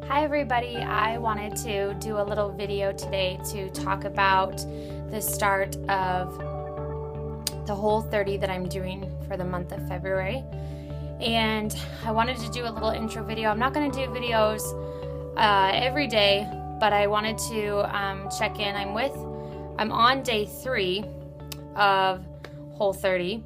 Hi everybody, I wanted to do a little video today to talk about the start of the Whole30 that I'm doing for the month of February. And I wanted to do a little intro video. I'm not going to do videos every day, but I wanted to check in. I'm on day 3 of Whole30.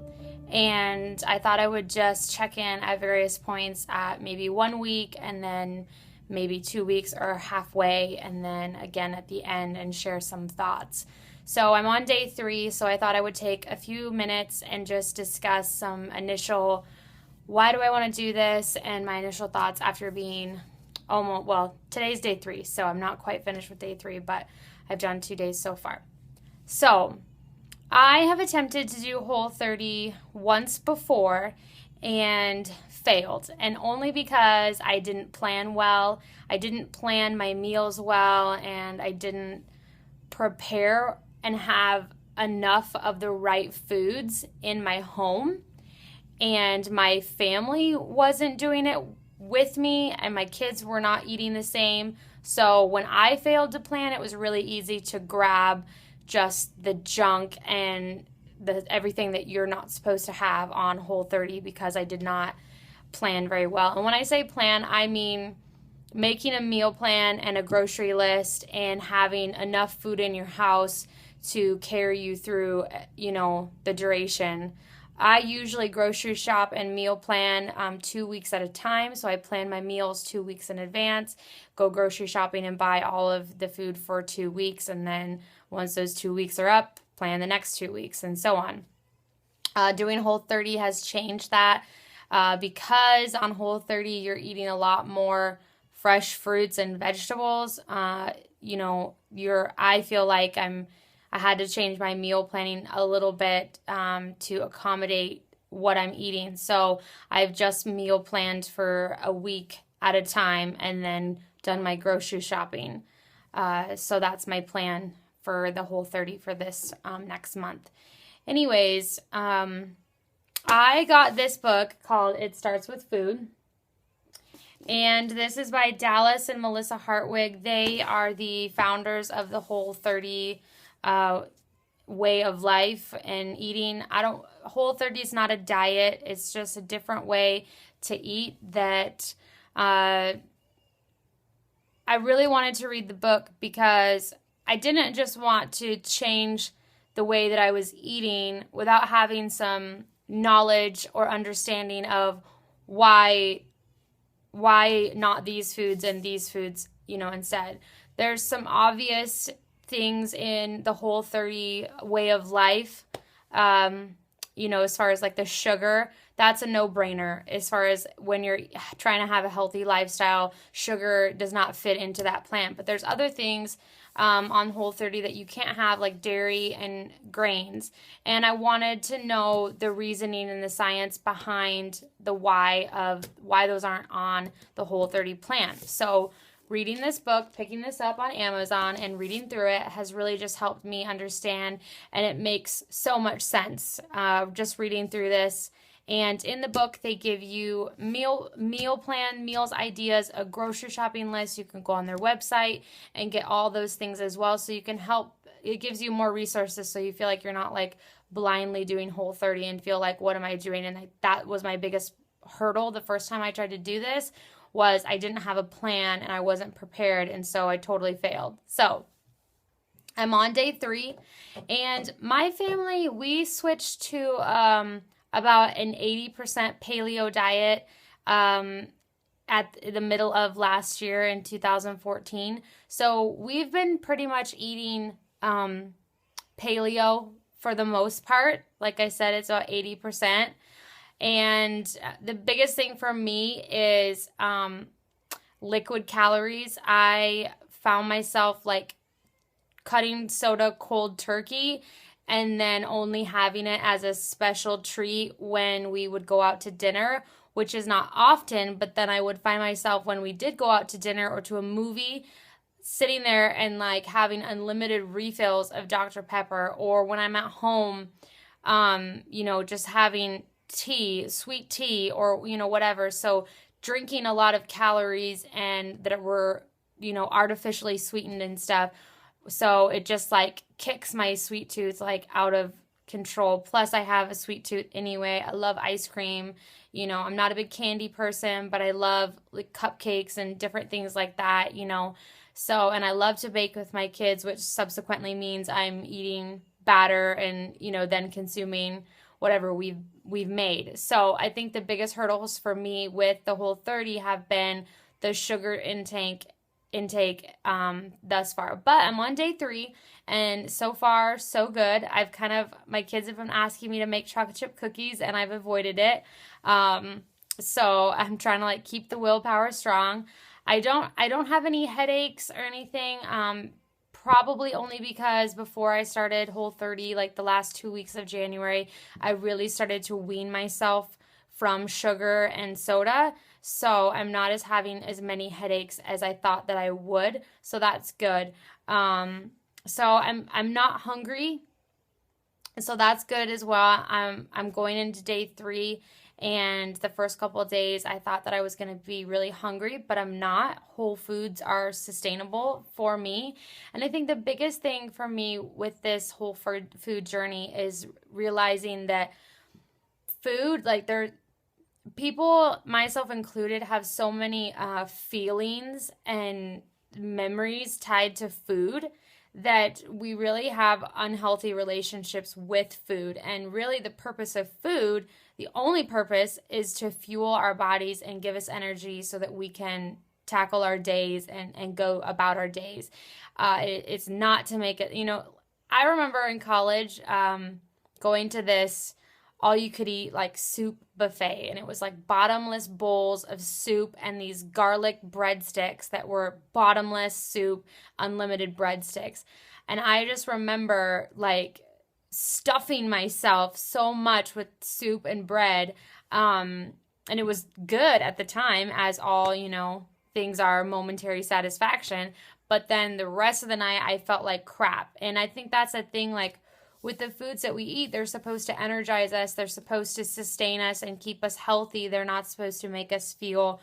And I thought I would just check in at various points at maybe 1 week and then maybe 2 weeks or halfway, and then again at the end and share some thoughts. So I'm on day 3, so I thought I would take a few minutes and just discuss some initial, why do I want to do this, and my initial thoughts after being today's day 3, so I'm not quite finished with day 3, but I've done 2 days so far. So I have attempted to do Whole30 once before and failed, and only because I didn't plan well. I didn't plan my meals well, and I didn't prepare and have enough of the right foods in my home, and my family wasn't doing it with me, and my kids were not eating the same. So when I failed to plan, it was really easy to grab just the junk and everything that you're not supposed to have on Whole30 because I did not plan very well. And when I say plan, I mean making a meal plan and a grocery list and having enough food in your house to carry you through, the duration. I usually grocery shop and meal plan 2 weeks at a time. So I plan my meals 2 weeks in advance, go grocery shopping and buy all of the food for 2 weeks. And then once those 2 weeks are up, plan the next 2 weeks and so on. Doing Whole30 has changed that because on Whole30 you're eating a lot more fresh fruits and vegetables. I feel like I had to change my meal planning a little bit to accommodate what I'm eating. So I've just meal planned for a week at a time and then done my grocery shopping. So that's my plan for the Whole30 for this next month. Anyways, I got this book called It Starts With Food. And this is by Dallas and Melissa Hartwig. They are the founders of the Whole30 way of life and eating. Whole30 is not a diet. It's just a different way to eat that I really wanted to read the book because I didn't just want to change the way that I was eating without having some knowledge or understanding of why not these foods and these foods, instead. There's some obvious things in the Whole30 way of life, as far as like the sugar, that's a no-brainer. As far as when you're trying to have a healthy lifestyle, sugar does not fit into that plan. But there's other things on Whole30 that you can't have, like dairy and grains. And I wanted to know the reasoning and the science behind the why those aren't on the Whole30 plan. So reading this book, picking this up on Amazon and reading through it has really just helped me understand, and it makes so much sense just reading through this. And in the book, they give you meal plan, meals ideas, a grocery shopping list. You can go on their website and get all those things as well. So you can it gives you more resources so you feel like you're not like blindly doing Whole30 and feel like, what am I doing? And that was my biggest hurdle the first time I tried to do this, was I didn't have a plan and I wasn't prepared. And so I totally failed. So I'm on day 3, and my family, we switched to about an 80% paleo diet at the middle of last year in 2014. So we've been pretty much eating paleo for the most part. Like I said, it's about 80%. And the biggest thing for me is liquid calories. I found myself like cutting soda cold turkey and then only having it as a special treat when we would go out to dinner, which is not often, but then I would find myself when we did go out to dinner or to a movie, sitting there and like having unlimited refills of Dr. Pepper, or when I'm at home, just having tea, sweet tea, or, whatever. So drinking a lot of calories and that were, you know, artificially sweetened and stuff. So it just like kicks my sweet tooth like out of control. Plus, I have a sweet tooth anyway. I love ice cream. You know, I'm not a big candy person, but I love like cupcakes and different things like that, you know. So, and I love to bake with my kids, which subsequently means I'm eating batter and, you know, then consuming whatever we've made. So, I think the biggest hurdles for me with the Whole30 have been the sugar intake thus far. But I'm on day 3 and so far so good. My kids have been asking me to make chocolate chip cookies and I've avoided it. So I'm trying to like keep the willpower strong. I don't have any headaches or anything. Probably only because before I started Whole30, like the last 2 weeks of January, I really started to wean myself from sugar and soda. So I'm not having as many headaches as I thought that I would. So that's good. So I'm not hungry. So that's good as well. I'm going into day 3, and the first couple of days I thought that I was going to be really hungry, but I'm not. Whole foods are sustainable for me. And I think the biggest thing for me with this whole food journey is realizing that food, like people, myself included, have so many feelings and memories tied to food that we really have unhealthy relationships with food. And really the purpose of food, the only purpose, is to fuel our bodies and give us energy so that we can tackle our days and go about our days. It's not to make it, you know, I remember in college going to this all-you-could-eat like soup buffet, and it was like bottomless bowls of soup and these garlic breadsticks that were bottomless soup, unlimited breadsticks. And I just remember like stuffing myself so much with soup and bread, and it was good at the time, as all, you know, things are momentary satisfaction, but then the rest of the night I felt like crap. And I think that's a thing, like with the foods that we eat, they're supposed to energize us. They're supposed to sustain us and keep us healthy. They're not supposed to make us feel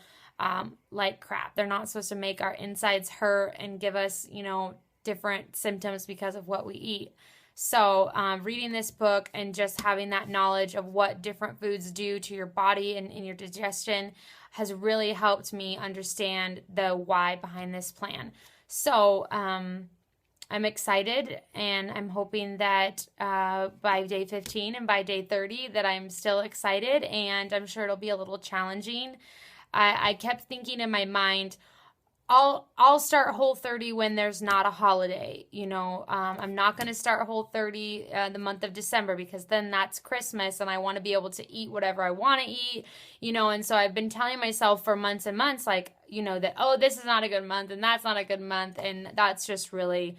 like crap. They're not supposed to make our insides hurt and give us, you know, different symptoms because of what we eat. So reading this book and just having that knowledge of what different foods do to your body and your digestion has really helped me understand the why behind this plan. So I'm excited, and I'm hoping that by day 15 and by day 30 that I'm still excited, and I'm sure it'll be a little challenging. I kept thinking in my mind, I'll start Whole30 when there's not a holiday. You know, I'm not going to start Whole30 the month of December, because then that's Christmas and I want to be able to eat whatever I want to eat, you know. And so I've been telling myself for months and months, like, you know, that, oh, this is not a good month and that's not a good month. And that's just really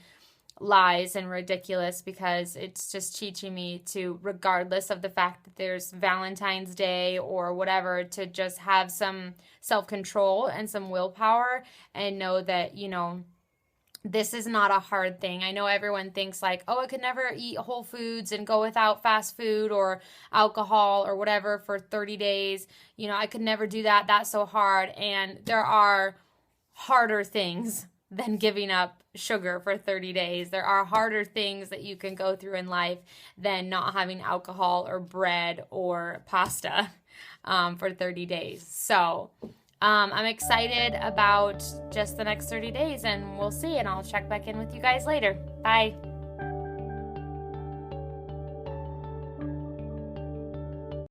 lies and ridiculous, because it's just teaching me to, regardless of the fact that there's Valentine's Day or whatever, to just have some self-control and some willpower and know that, you know, this is not a hard thing. I know everyone thinks like, oh, I could never eat whole foods and go without fast food or alcohol or whatever for 30 days. You know, I could never do that. That's so hard. And there are harder things than giving up sugar for 30 days. There are harder things that you can go through in life than not having alcohol or bread or pasta for 30 days. So I'm excited about just the next 30 days, and we'll see, and I'll check back in with you guys later. Bye.